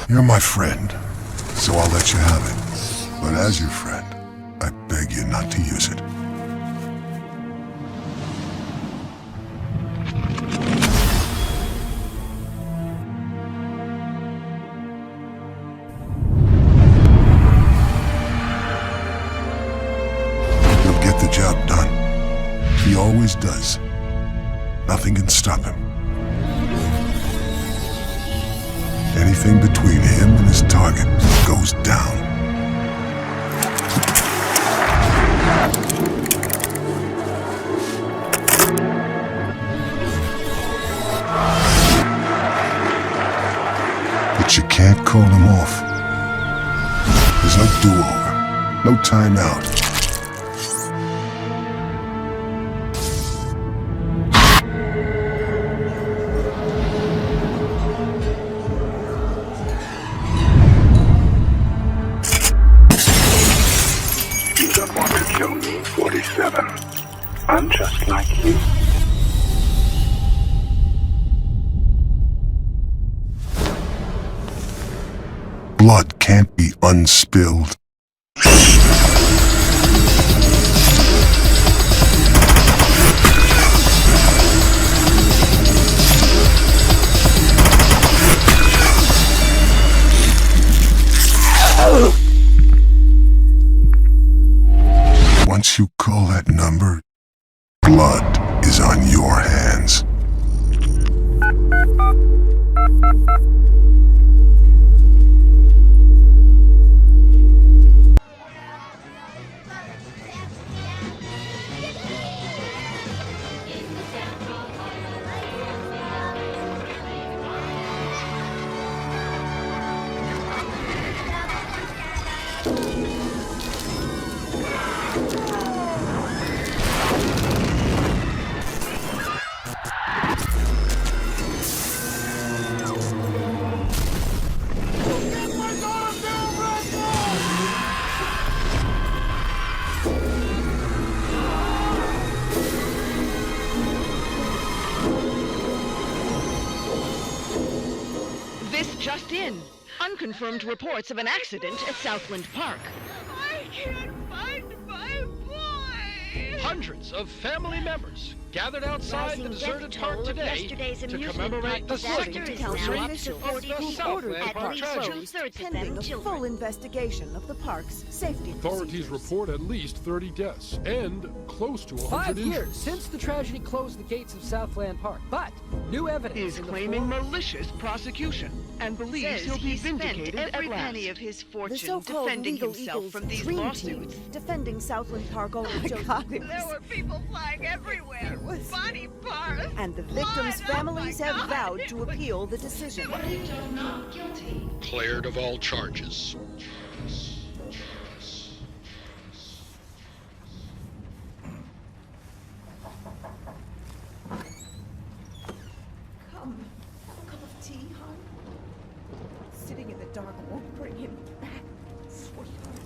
You're my friend, so I'll let you have it. But as your friend, I beg you not to use it. He'll get the job done. He always does. Nothing can stop him. Anything between him and his target goes down. But you can't call him off. There's no do-over, no timeout. I'm just like you. Blood can't be unspilled. Once you call that number, blood is on your hands. Just in. Unconfirmed reports of an accident at Southland Park. I can't find my boy! Hundreds of family members gathered outside the deserted park today to commemorate the second anniversary of the Southland Parchezzi. Pending a full investigation of the park's safety Authorities report at least 30 deaths and close to 100 5 injuries. years since the tragedy closed the gates of Southland Park, but new evidence He's in the claiming form- malicious prosecution and believes he'll be vindicated every at last. penny of his The fortune so-called defending Legal himself Eagles from these dream lawsuits. team defending Southland Park owner Joseph. There were people flying everywhere. Body parts. And the victims' blood. families Oh my have God. vowed to appeal the decision. Not guilty. Cleared of all charges. Come. A cup of tea, hon? Sitting in the dark won't bring him back, sweetheart.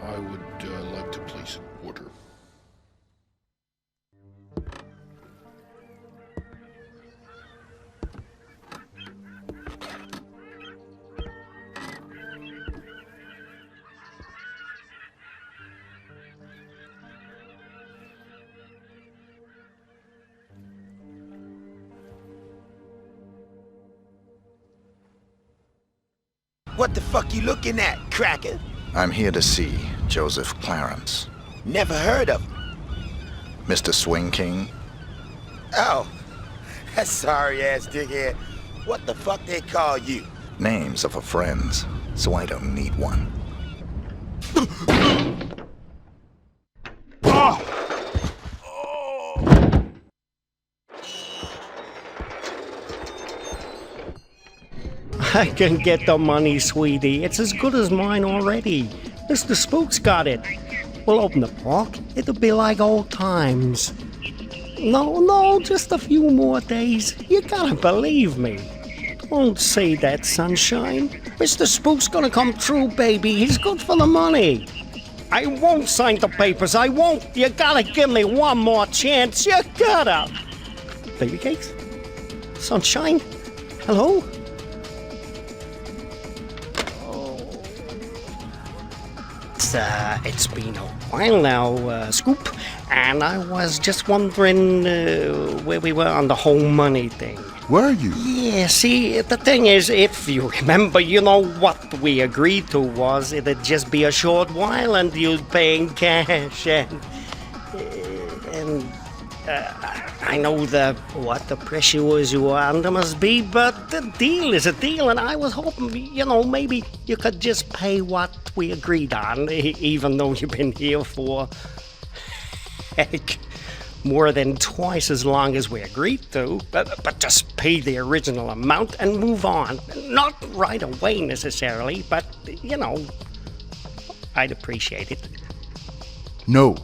I would like to place an order. What the fuck you looking at, cracker? I'm here to see Joseph Clarence. Never heard of him. Mr. Swing King? Oh, that sorry-ass dickhead. What the fuck they call you? Names are for friends, so I don't need one. I can get the money, sweetie. It's as good as mine already. Mr. Spook's got it. We'll open the park. It'll be like old times. No, just a few more days. You gotta believe me. Don't say that, sunshine. Mr. Spook's gonna come true, baby. He's good for the money. I won't sign the papers. I won't. You gotta give me one more chance. You gotta. Baby cakes? Sunshine? Hello? It's been a while now, Scoop, and I was just wondering where we were on the whole money thing. Were you? Yeah, see, the thing is, if you remember, you know what we agreed to was it'd just be a short while and you'd pay in cash, and I know what the pressures you were under must be, but the deal is a deal, and I was hoping, maybe you could just pay what we agreed on, even though you've been here for, heck, more than twice as long as we agreed to, but just pay the original amount and move on. Not right away necessarily, but, I'd appreciate it. No.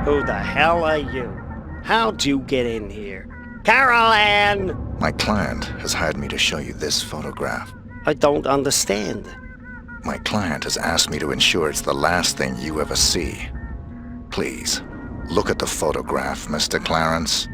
Who the hell are you? How'd you get in here? Caroline! My client has hired me to show you this photograph. I don't understand. My client has asked me to ensure it's the last thing you ever see. Please, look at the photograph, Mr. Clarence.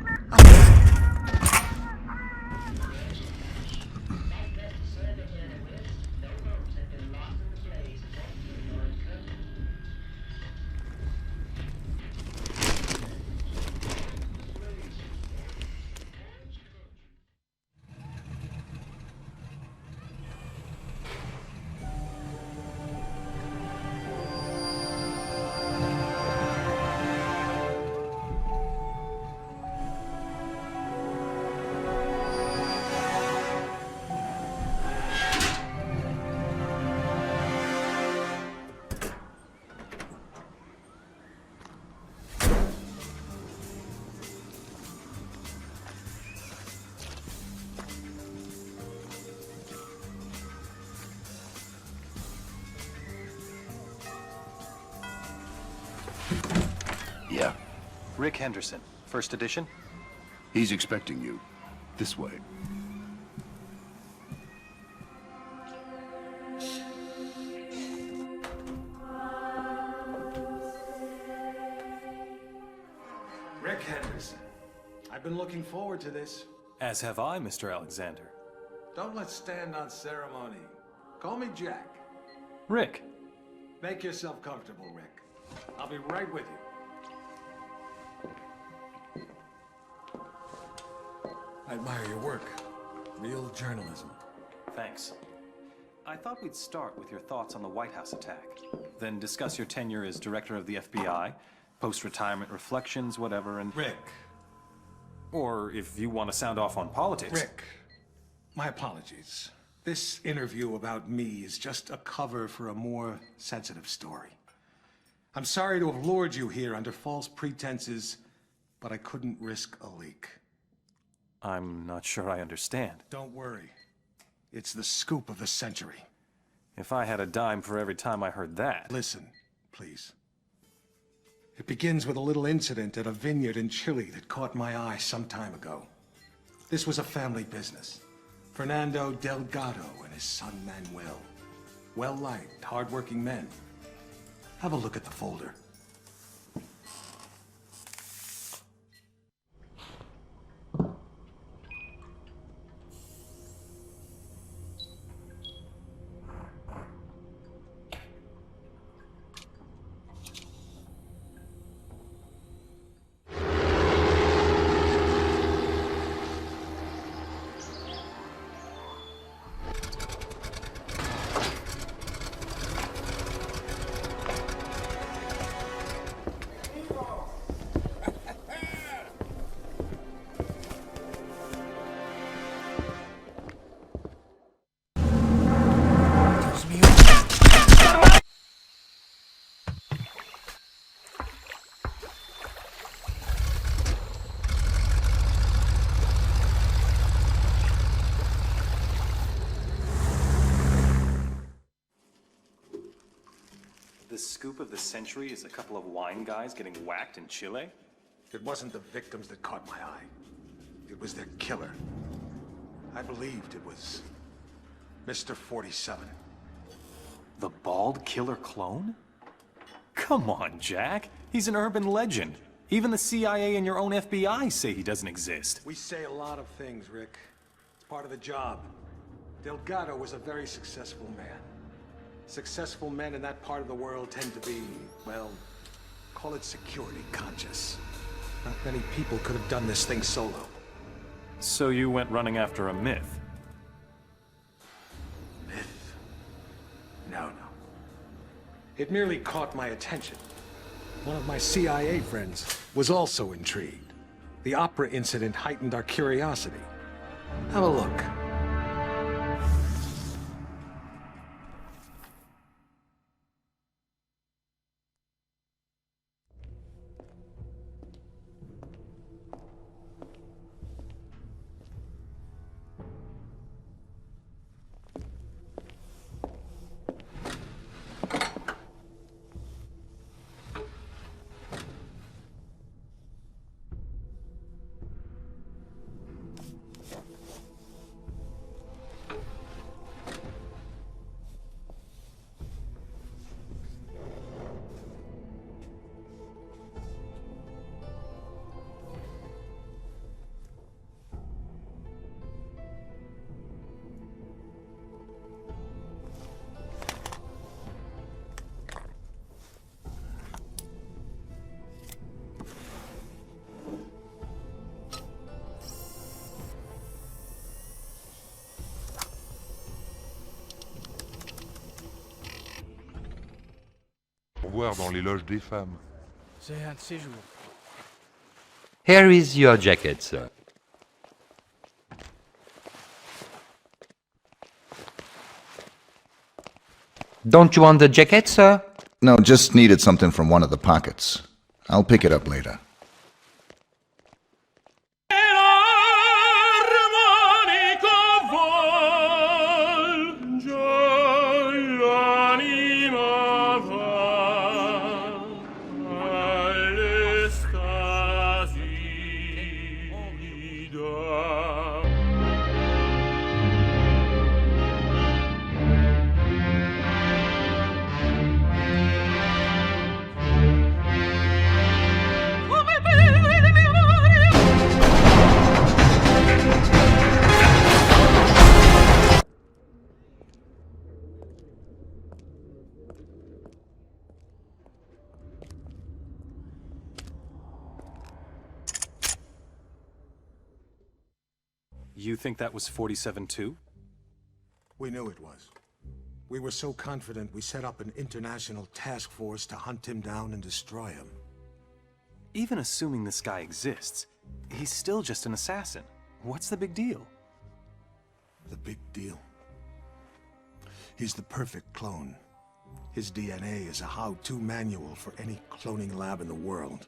Yeah. Rick Henderson, first edition. He's expecting you. This way. Rick Henderson. I've been looking forward to this. As have I, Mr. Alexander. Don't let's stand on ceremony. Call me Jack. Rick. Make yourself comfortable, Rick. I'll be right with you. I admire your work. Real journalism. Thanks. I thought we'd start with your thoughts on the White House attack, then discuss your tenure as director of the FBI, post-retirement reflections, whatever, and... Rick. Or if you want to sound off on politics. Rick, my apologies. This interview about me is just a cover for a more sensitive story. I'm sorry to have lured you here under false pretenses, but I couldn't risk a leak. I'm not sure I understand. Don't worry. It's the scoop of the century. If I had a dime for every time I heard that... Listen, please. It begins with a little incident at a vineyard in Chile that caught my eye some time ago. This was a family business. Fernando Delgado and his son Manuel. Well-liked, hard-working men. Have a look at the folder. scoop of the century is a couple of wine guys getting whacked in Chile? It wasn't the victims that caught my eye. It was their killer. I believed it was Mr. 47. The bald killer clone? Come on, Jack. He's an urban legend. Even the CIA and your own FBI say he doesn't exist. We say a lot of things, Rick. It's part of the job. Delgado was a very successful man. Successful men in that part of the world tend to be, well, call it security conscious. Not many people could have done this thing solo. So you went running after a myth? Myth? No. It merely caught my attention. One of my CIA friends was also intrigued. The opera incident heightened our curiosity. Have a look. Voir dans les loges des femmes. C'est un séjour. Here is your jacket, sir. Don't you want the jacket, sir? No, just needed something from one of the pockets. I'll pick it up later. You think that was 47 too? We knew it was. We were so confident we set up an international task force to hunt him down and destroy him. Even assuming this guy exists, he's still just an assassin. What's the big deal? The big deal? He's the perfect clone. His DNA is a how-to manual for any cloning lab in the world.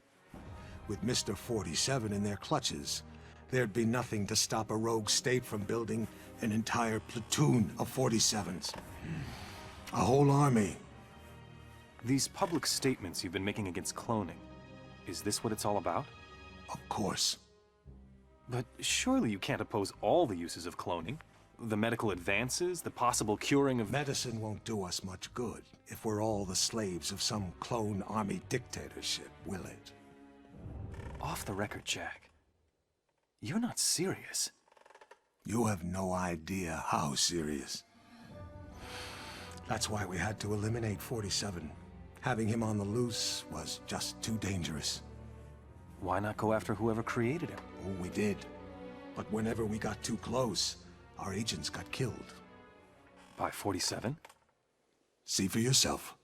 With Mr. 47 in their clutches, there'd be nothing to stop a rogue state from building an entire platoon of 47s. A whole army. These public statements you've been making against cloning, is this what it's all about? Of course. But surely you can't oppose all the uses of cloning. The medical advances, the possible curing of... Medicine won't do us much good if we're all the slaves of some clone army dictatorship, will it? Off the record, Jack. You're not serious. You have no idea how serious. That's why we had to eliminate 47. Having him on the loose was just too dangerous. Why not go after whoever created him? Oh, we did. But whenever we got too close, our agents got killed. By 47? See for yourself.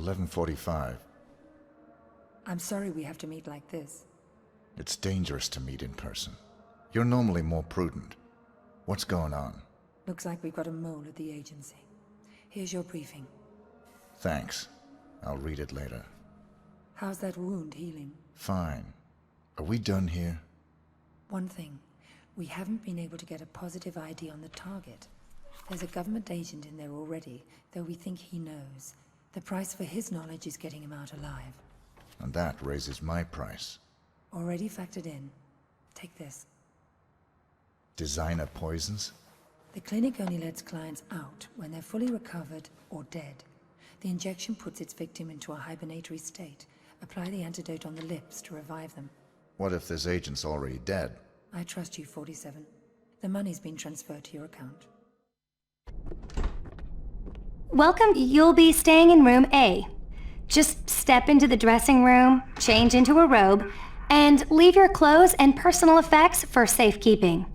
$11:45. I'm sorry we have to meet like this. It's dangerous to meet in person. You're normally more prudent. What's going on? Looks like we've got a mole at the agency. Here's your briefing. Thanks. I'll read it later. How's that wound healing? Fine. Are we done here? One thing. We haven't been able to get a positive ID on the target. There's a government agent in there already, though we think he knows. The price for his knowledge is getting him out alive. And that raises my price. Already factored in. Take this. Designer poisons? The clinic only lets clients out when they're fully recovered or dead. The injection puts its victim into a hibernatory state. Apply the antidote on the lips to revive them. What if this agent's already dead? I trust you, 47. The money's been transferred to your account. Welcome. You'll be staying in room A. Just step into the dressing room, change into a robe, and leave your clothes and personal effects for safekeeping.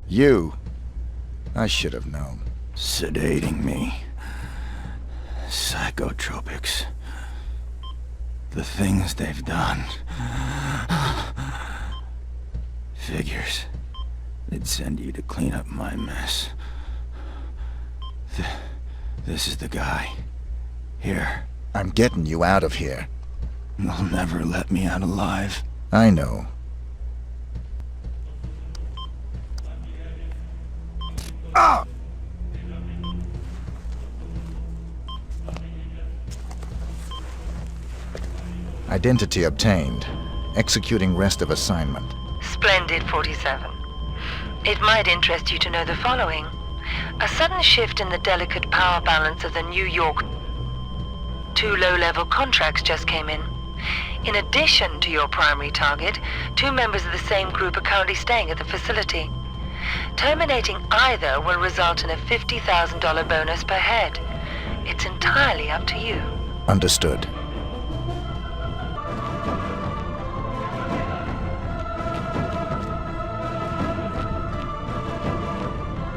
You? I should have known. Sedating me. Psychotropics. The things they've done. Figures. They'd send you to clean up my mess. This is the guy. Here. I'm getting you out of here. They'll never let me out alive. I know. Ah! Identity obtained. Executing rest of assignment. Splendid, 47. It might interest you to know the following. A sudden shift in the delicate power balance of the New York. 2 low-level contracts just came in. In addition to your primary target, 2 members of the same group are currently staying at the facility. Terminating either will result in a $50,000 bonus per head. It's entirely up to you. Understood.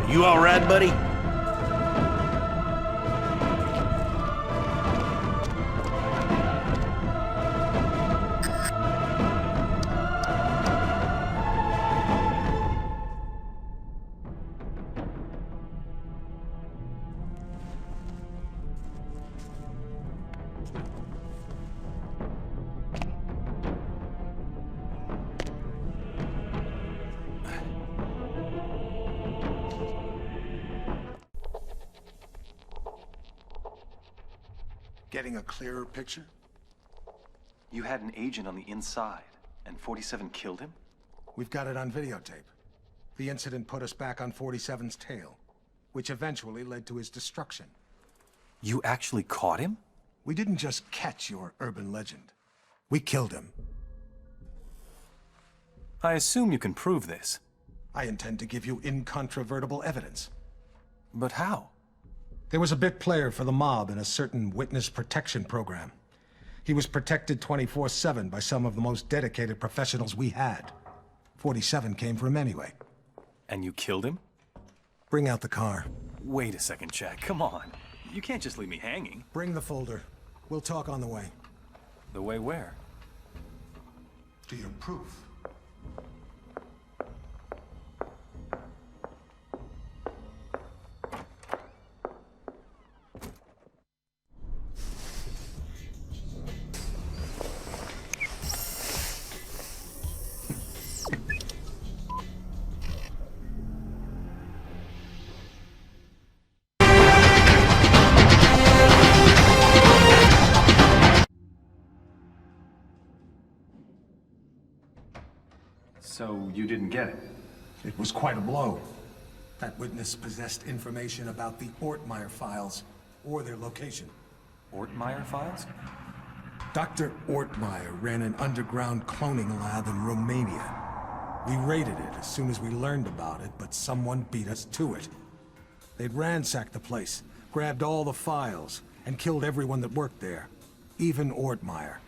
You all right, buddy? Getting a clearer picture? You had an agent on the inside, and 47 killed him? We've got it on videotape. The incident put us back on 47's tail, which eventually led to his destruction. You actually caught him? We didn't just catch your urban legend. We killed him. I assume you can prove this. I intend to give you incontrovertible evidence. But how? There was a bit player for the mob in a certain witness protection program. He was protected 24/7 by some of the most dedicated professionals we had. 47 came for him anyway. And you killed him? Bring out the car. Wait a second, Jack. Come on. You can't just leave me hanging. Bring the folder. We'll talk on the way. The way where? To your proof. So you didn't get it? It was quite a blow. That witness possessed information about the Ort-Meyer files, or their location. Ort-Meyer files? Dr. Ort-Meyer ran an underground cloning lab in Romania. We raided it as soon as we learned about it, but someone beat us to it. They'd ransacked the place, grabbed all the files, and killed everyone that worked there, even Ort-Meyer.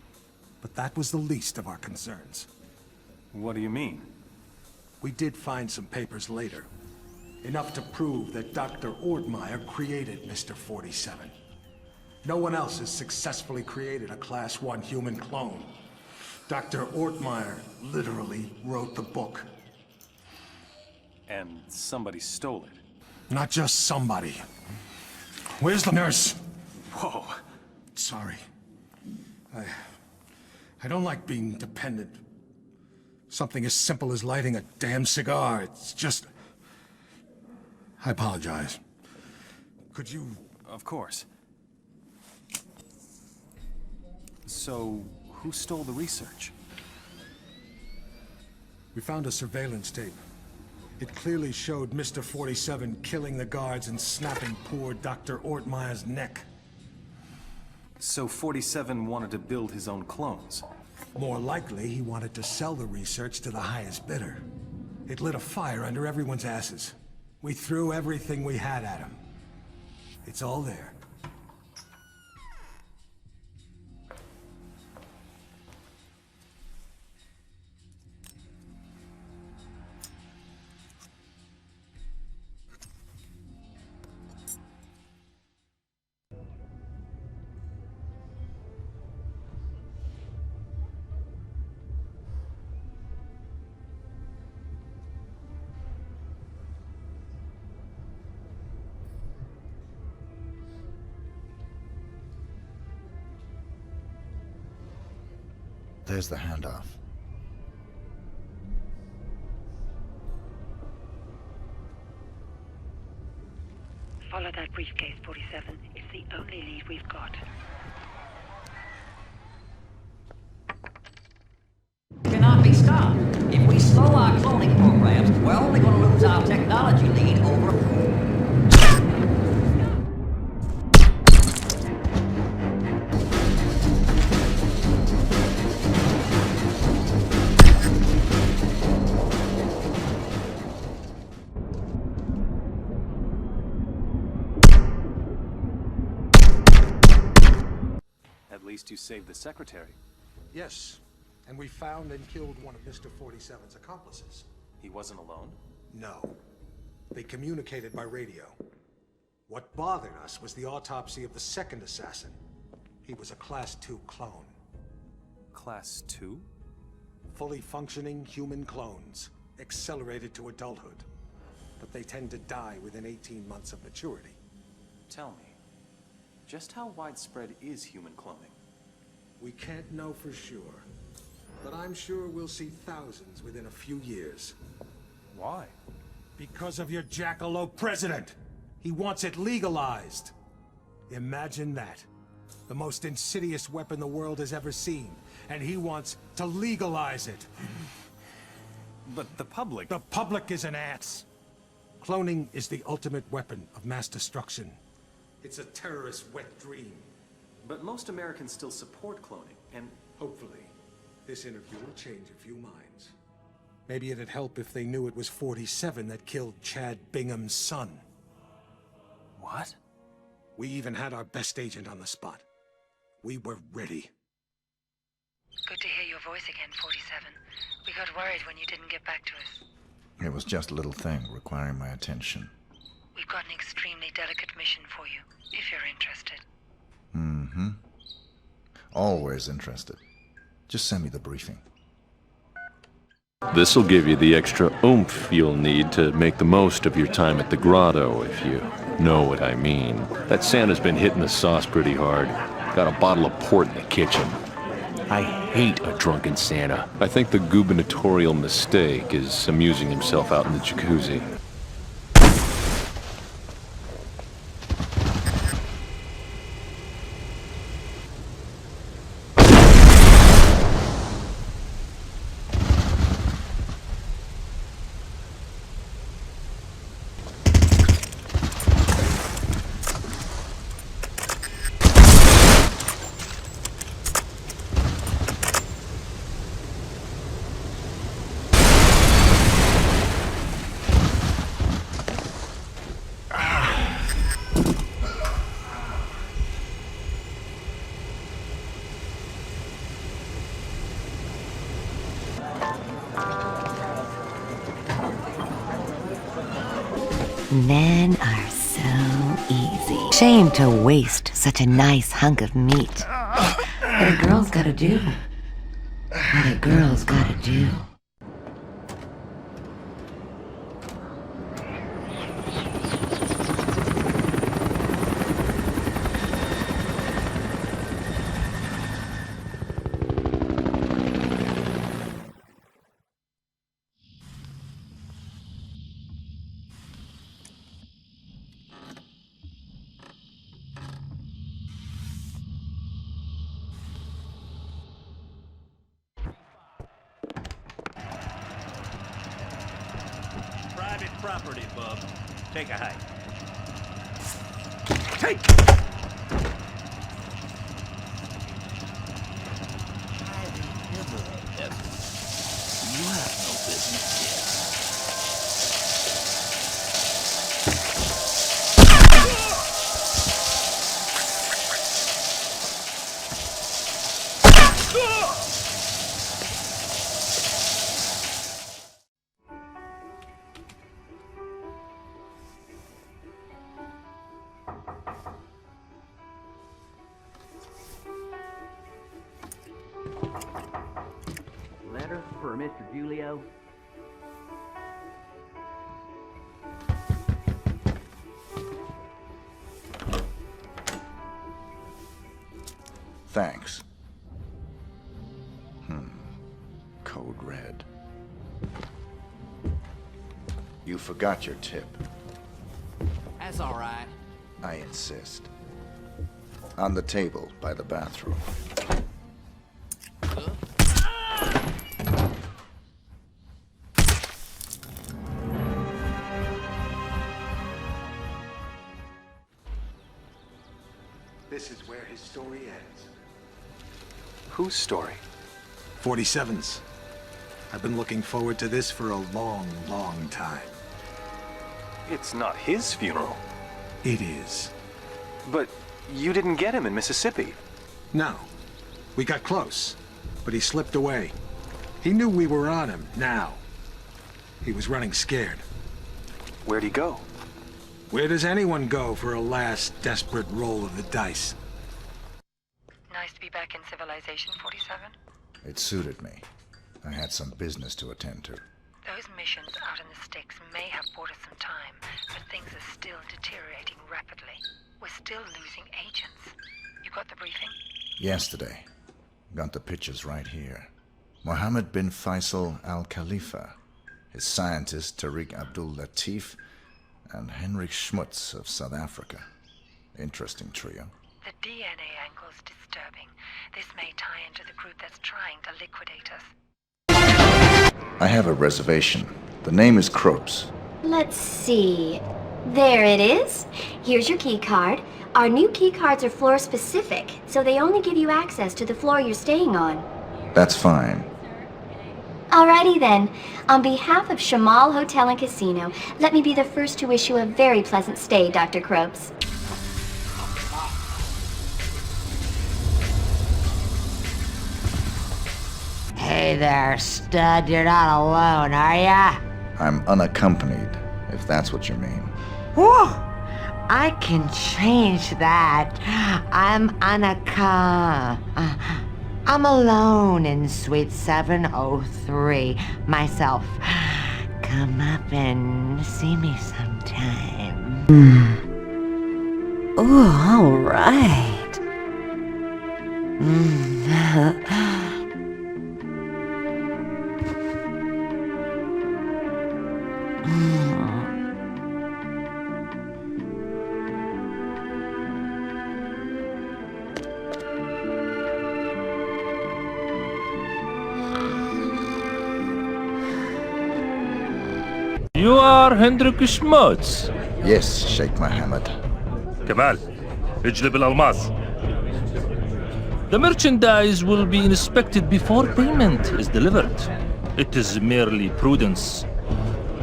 But that was the least of our concerns. What do you mean? We did find some papers later. Enough to prove that Dr. Ort-Meyer created Mr. 47. No one else has successfully created a Class 1 human clone. Dr. Ort-Meyer literally wrote the book. And somebody stole it. Not just somebody. Where's the nurse? Whoa. Sorry. I don't like being dependent. Something as simple as lighting a damn cigar. It's just... I apologize. Could you... Of course. So, who stole the research? We found a surveillance tape. It clearly showed Mr. 47 killing the guards and snapping poor Dr. Ort-Meyer's neck. So 47 wanted to build his own clones? More likely, he wanted to sell the research to the highest bidder. It lit a fire under everyone's asses. We threw everything we had at him. It's all there. There's the handoff. Follow that briefcase, 47. It's the only lead we've got. Cannot be stopped. If we slow our cloning programs, we're only going to lose our technology lead over... At least you saved the secretary. Yes, and we found and killed one of Mr. 47's accomplices. He wasn't alone? No. They communicated by radio. What bothered us was the autopsy of the second assassin. He was a Class 2 clone. Class 2? Fully functioning human clones, accelerated to adulthood. But they tend to die within 18 months of maturity. Tell me, just how widespread is human cloning? We can't know for sure, but I'm sure we'll see thousands within a few years. Why? Because of your jackalope president! He wants it legalized! Imagine that. The most insidious weapon the world has ever seen, and he wants to legalize it. But the public... The public is an ass. Cloning is the ultimate weapon of mass destruction. It's a terrorist's wet dream. But most Americans still support cloning, and... Hopefully, this interview will change a few minds. Maybe it'd help if they knew it was 47 that killed Chad Bingham's son. What? We even had our best agent on the spot. We were ready. Good to hear your voice again, 47. We got worried when you didn't get back to us. It was just a little thing requiring my attention. We've got an extremely delicate mission for you, if you're interested. Mm-hmm. Always interested. Just send me the briefing. This'll give you the extra oomph you'll need to make the most of your time at the grotto, if you know what I mean. That Santa's been hitting the sauce pretty hard. Got a bottle of port in the kitchen. I hate a drunken Santa. I think the gubernatorial mistake is amusing himself out in the jacuzzi. Men are so easy. Shame to waste such a nice hunk of meat. But a girl's gotta do what a girl's gotta do. Property, bub. Take a hike. Take! You have no business here. Letter for Mr. Julio. Thanks. Code red. You forgot your tip. That's all right. I insist. On the table by the bathroom. This is where his story ends. Whose story? 47's. I've been looking forward to this for a long, long time. It's not his funeral. It is. But you didn't get him in Mississippi. No. We got close, but he slipped away. He knew we were on him, now. He was running scared. Where'd he go? Where does anyone go for a last desperate roll of the dice? Nice to be back in civilization, 47. It suited me. I had some business to attend to. Those missions out in the sticks may have bought us some time, but things are still deteriorating rapidly. We're still losing agents. You got the briefing? Yesterday. Got the pictures right here. Mohammed bin Faisal Al Khalifa, his scientist Tariq Abdul Latif, and Henrik Schmutz of South Africa. Interesting trio. The DNA angle's disturbing. This may tie into the group that's trying to liquidate us. I have a reservation. The name is Kropes. Let's see. There it is. Here's your key card. Our new key cards are floor specific, so they only give you access to the floor you're staying on. That's fine. Alrighty then. On behalf of Shamal Hotel and Casino, let me be the first to wish you a very pleasant stay, Dr. Kropes. Hey there, stud. You're not alone, are ya? I'm unaccompanied, if that's what you mean. Whew! I can change that. I'm alone in Suite 703. Myself. Come up and see me sometime. Ooh, all right. You are Hendrik Schmutz. Yes, Sheikh Mohammed. Kamal, اجلب الألماس. The merchandise will be inspected before payment is delivered. It is merely prudence.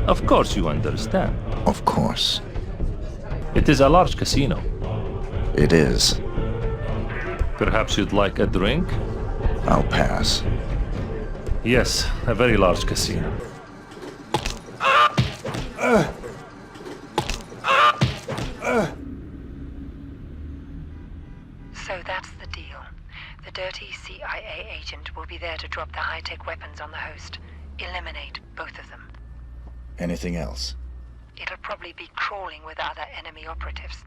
Of course you understand. Of course. It is a large casino. It is. Perhaps you'd like a drink? I'll pass. Yes, a very large casino. high-tech weapons on the host. Eliminate both of them. Anything else? It'll probably be crawling with other enemy operatives.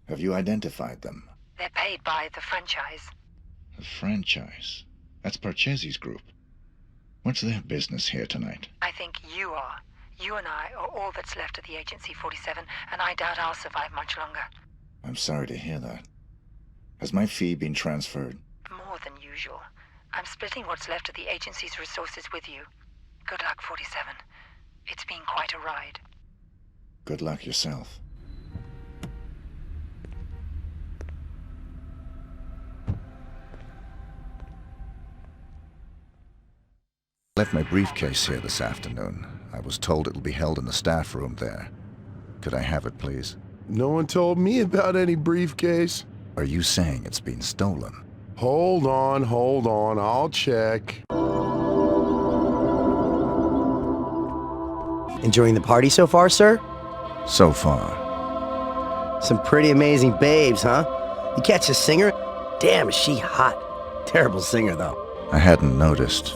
Have you identified them? They're paid by the franchise. The franchise? That's Parchezzi's group. What's their business here tonight? I think you are. You and I are all that's left of the Agency 47, and I doubt I'll survive much longer. I'm sorry to hear that. Has my fee been transferred? More than usual. I'm splitting what's left of the agency's resources with you. Good luck, 47. It's been quite a ride. Good luck yourself. Left my briefcase here this afternoon. I was told it'll be held in the staff room there. Could I have it, please? No one told me about any briefcase. Are you saying it's been stolen? Hold on, I'll check. Enjoying the party so far, sir? So far. Some pretty amazing babes, huh? You catch a singer? Damn, is she hot. Terrible singer, though. I hadn't noticed.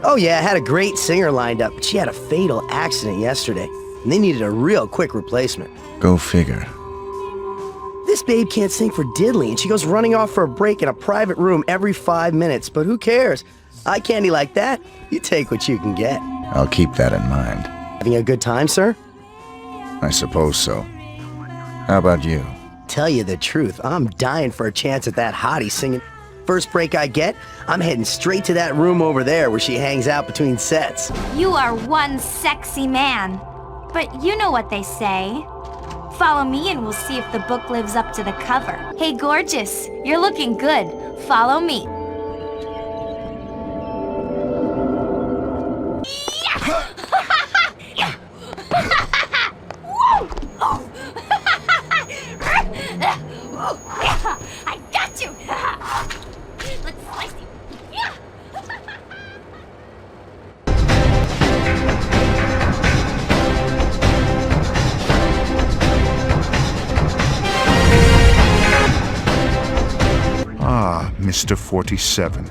Oh yeah, I had a great singer lined up, but she had a fatal accident yesterday, and they needed a real quick replacement. Go figure. This babe can't sing for diddly, and she goes running off for a break in a private room every 5 minutes, but who cares? Eye candy like that, you take what you can get. I'll keep that in mind. Having a good time, sir? I suppose so. How about you? Tell you the truth, I'm dying for a chance at that hottie singing. First break I get, I'm heading straight to that room over there where she hangs out between sets. You are one sexy man. But you know what they say. Follow me and we'll see if the book lives up to the cover. Hey, gorgeous, you're looking good. Follow me. I got you! Let's slice you! Ah, Mr. 47.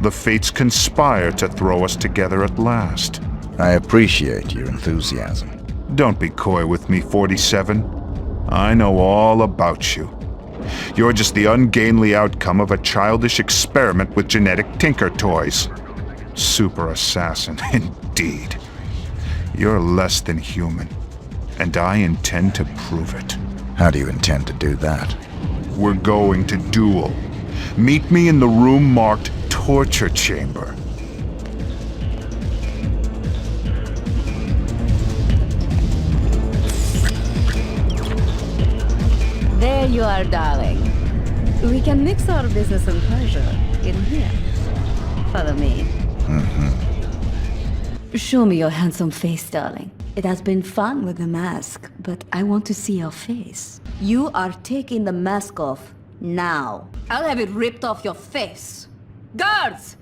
The fates conspire to throw us together at last. I appreciate your enthusiasm. Don't be coy with me, 47. I know all about you. You're just the ungainly outcome of a childish experiment with genetic tinker toys. Super assassin, indeed. You're less than human, and I intend to prove it. How do you intend to do that? We're going to duel. Meet me in the room marked Torture Chamber. There you are, darling. We can mix our business and pleasure in here. Follow me. Show me your handsome face, darling. It has been fun with the mask, but I want to see your face. You are taking the mask off now. I'll have it ripped off your face. Guards!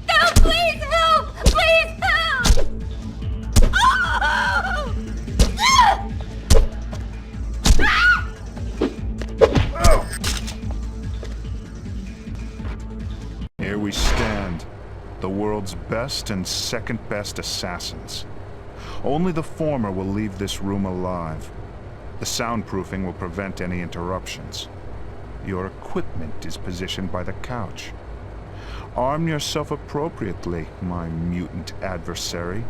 Help! Please help! Please help! Oh! Here we stand, the world's best and second best assassins. Only the former will leave this room alive. The soundproofing will prevent any interruptions. Your equipment is positioned by the couch. Arm yourself appropriately, my mutant adversary,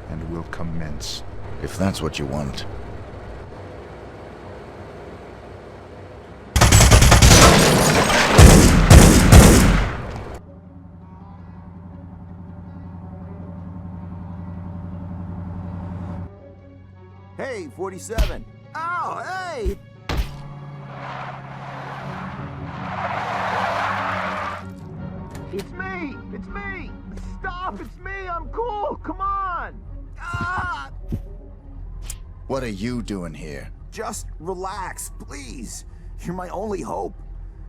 and we'll commence. If that's what you want. Hey, 47. Oh, hey! It's me! It's me! Stop! It's me! I'm cool! Come on! Ah! What are you doing here? Just relax, please. You're my only hope.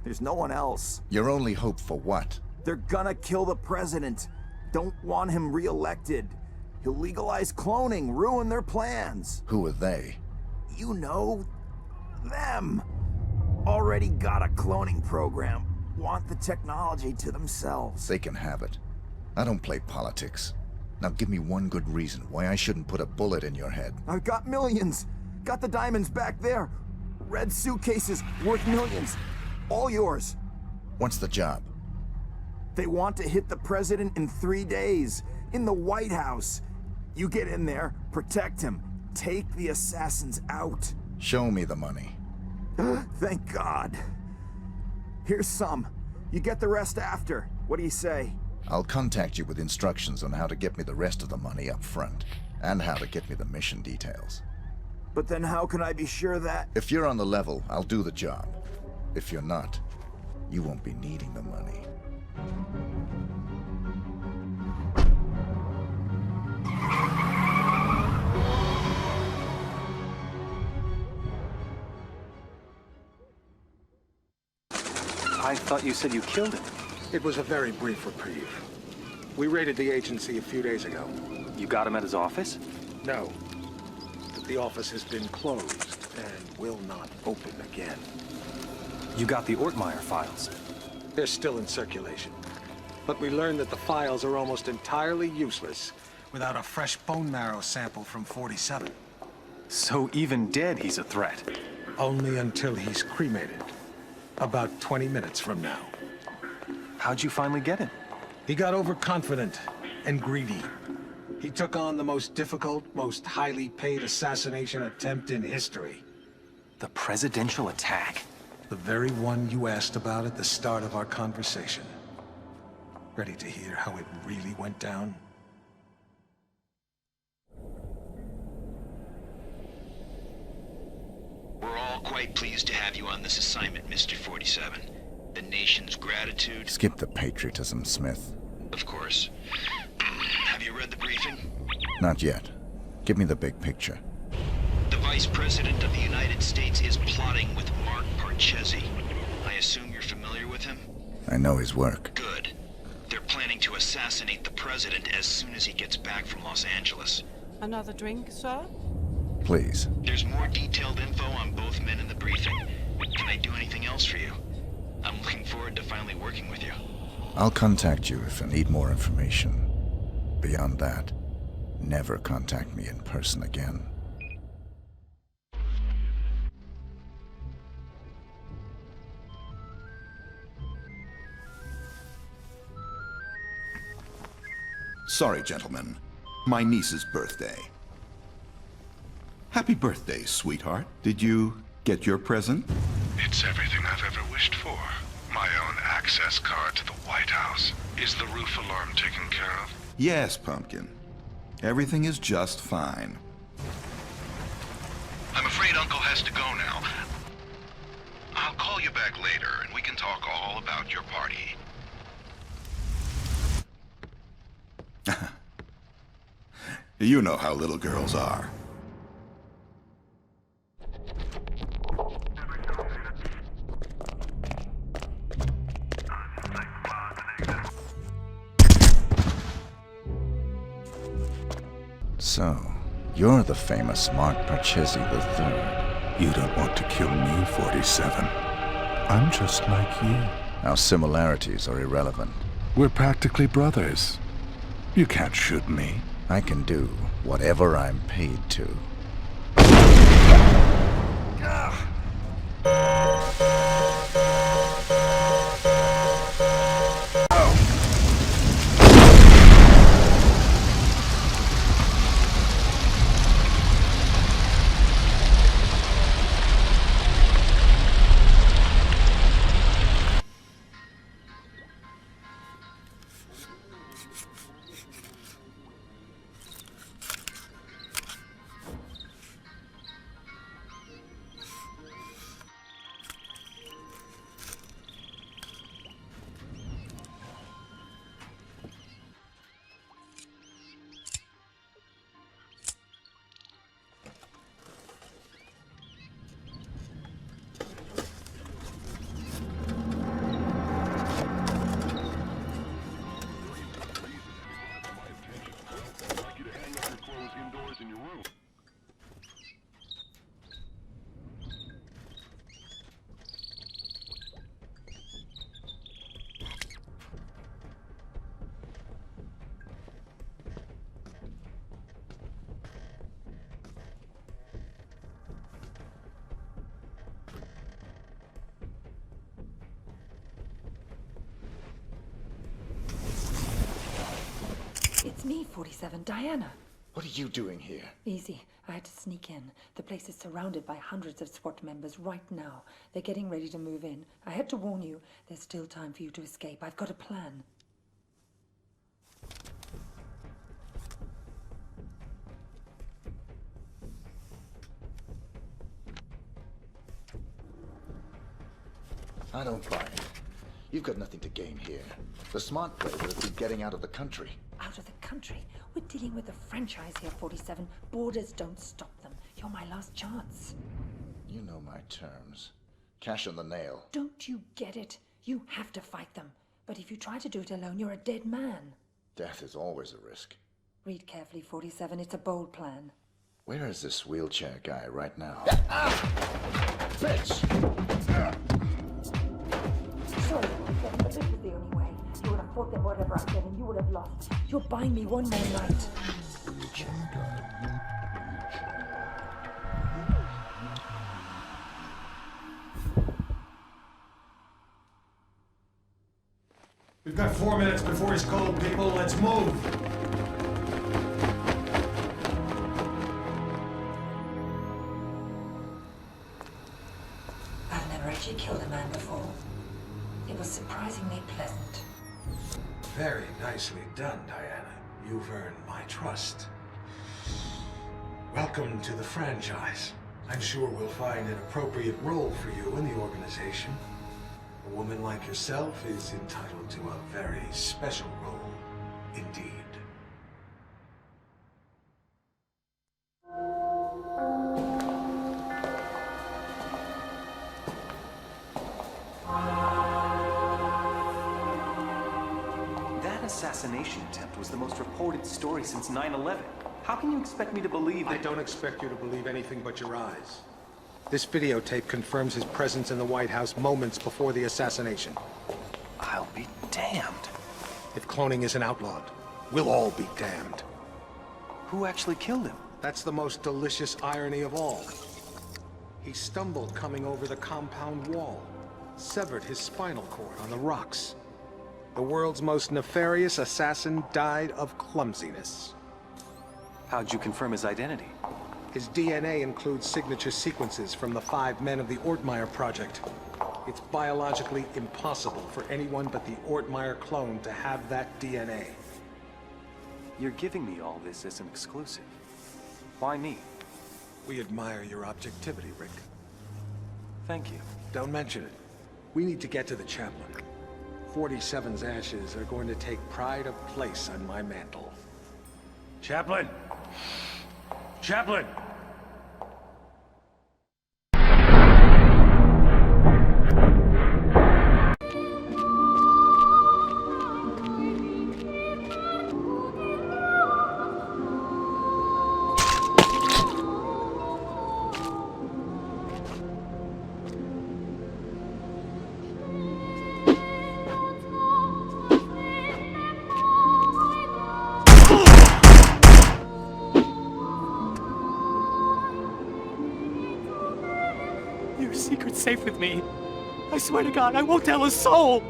There's no one else. Your only hope for what? They're gonna kill the president. Don't want him re-elected. He'll legalize cloning, ruin their plans. Who are they? You know, them. Already got a cloning program. Want the technology to themselves. They can have it. I don't play politics. Now give me one good reason why I shouldn't put a bullet in your head. I've got millions. Got the diamonds back there. Red suitcases worth millions. All yours. What's the job? They want to hit the president in 3 days. In the White House. You get in there, protect him, take the assassins out. Show me the money. Thank God. Here's some. You get the rest after. What do you say? I'll contact you with instructions on how to get me the rest of the money up front, and how to get me the mission details. But then how can I be sure that... If you're on the level, I'll do the job. If you're not, you won't be needing the money. I thought you said you killed him. It was a very brief reprieve. We raided the agency a few days ago. You got him at his office? No. But the office has been closed and will not open again. You got the Ort-Meyer files? They're still in circulation. But we learned that the files are almost entirely useless without a fresh bone marrow sample from 47. So even dead, he's a threat? Only until he's cremated. About 20 minutes from now. How'd you finally get him? He got overconfident and greedy. He took on the most difficult, most highly paid assassination attempt in history. The presidential attack? The very one you asked about at the start of our conversation. Ready to hear how it really went down? We're all quite pleased to have you on this assignment, Mr. 47. The nation's gratitude... Skip the patriotism, Smith. Of course. Have you read the briefing? Not yet. Give me the big picture. The Vice President of the United States is plotting with Mark Parchezzi. I assume you're familiar with him? I know his work. Good. They're planning to assassinate the President as soon as he gets back from Los Angeles. Another drink, sir? Please. There's more detailed info on both men in the briefing. Can I do anything else for you? I'm looking forward to finally working with you. I'll contact you if I need more information. Beyond that, never contact me in person again. Sorry, gentlemen. My niece's birthday. Happy birthday, sweetheart. Did you get your present? It's everything I've ever wished for. My own access card to the White House. Is the roof alarm taken care of? Yes, Pumpkin. Everything is just fine. I'm afraid Uncle has to go now. I'll call you back later and we can talk all about your party. You know how little girls are. So, you're the famous Mark Parchezzi III. You don't want to kill me, 47. I'm just like you. Our similarities are irrelevant. We're practically brothers. You can't shoot me. I can do whatever I'm paid to. 47. Diana! What are you doing here? Easy. I had to sneak in. The place is surrounded by hundreds of SWAT members right now. They're getting ready to move in. I had to warn you. There's still time for you to escape. I've got a plan. I don't buy it. You've got nothing to gain here. The smart play would have been getting out of the country. Out of the country? We're dealing with a franchise here, 47. Borders don't stop them. You're my last chance. You know my terms. Cash on the nail. Don't you get it? You have to fight them. But if you try to do it alone, you're a dead man. Death is always a risk. Read carefully, 47. It's a bold plan. Where is this wheelchair guy right now? Bitch! Sorry, but this was the only way. You would have fought them whatever I said, and you would have lost. You're buying me one more night. We've got 4 minutes before he's called, people. Let's move. I've never actually killed a man before. It was surprisingly pleasant. Very nicely done, Diana. You've earned my trust. Welcome to the franchise. I'm sure we'll find an appropriate role for you in the organization. A woman like yourself is entitled to a very special role, indeed. That assassination attempt was the most reported story since 9/11. How can you expect me to believe that— I don't expect you to believe anything but your eyes. This videotape confirms his presence in the White House moments before the assassination. I'll be damned. If cloning isn't outlawed, we'll all be damned. Who actually killed him? That's the most delicious irony of all. He stumbled coming over the compound wall, severed his spinal cord on the rocks. The world's most nefarious assassin died of clumsiness. How'd you confirm his identity? His DNA includes signature sequences from the 5 men of the Ort-Meyer project. It's biologically impossible for anyone but the Ort-Meyer clone to have that DNA. You're giving me all this as an exclusive. Why me? We admire your objectivity, Rick. Thank you. Don't mention it. We need to get to the chaplain. 47's ashes are going to take pride of place on my mantle. Chaplain! Chaplain! Secret's safe with me. I swear to God, I won't tell a soul.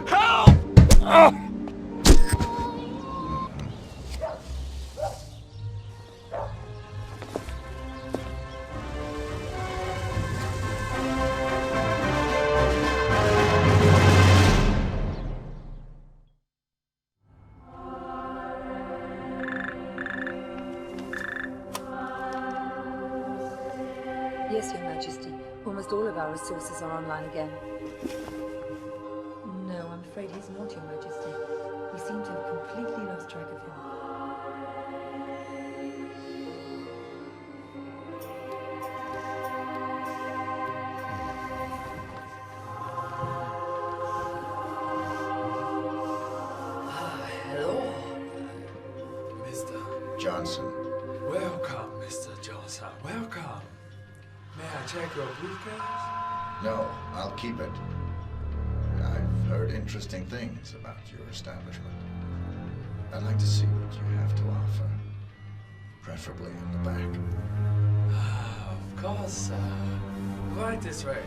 Help! Yes, Your Majesty. Almost all of our resources are online again. No, I'm afraid he's not, Your Majesty. We seem to have completely lost track of him. Hello, Mr. Johnson. Welcome, Mr. Johnson. Welcome. May I check your briefcase? No, I'll keep it. I've heard interesting things about your establishment. I'd like to see what you have to offer. Preferably in the back. Of course, right this way.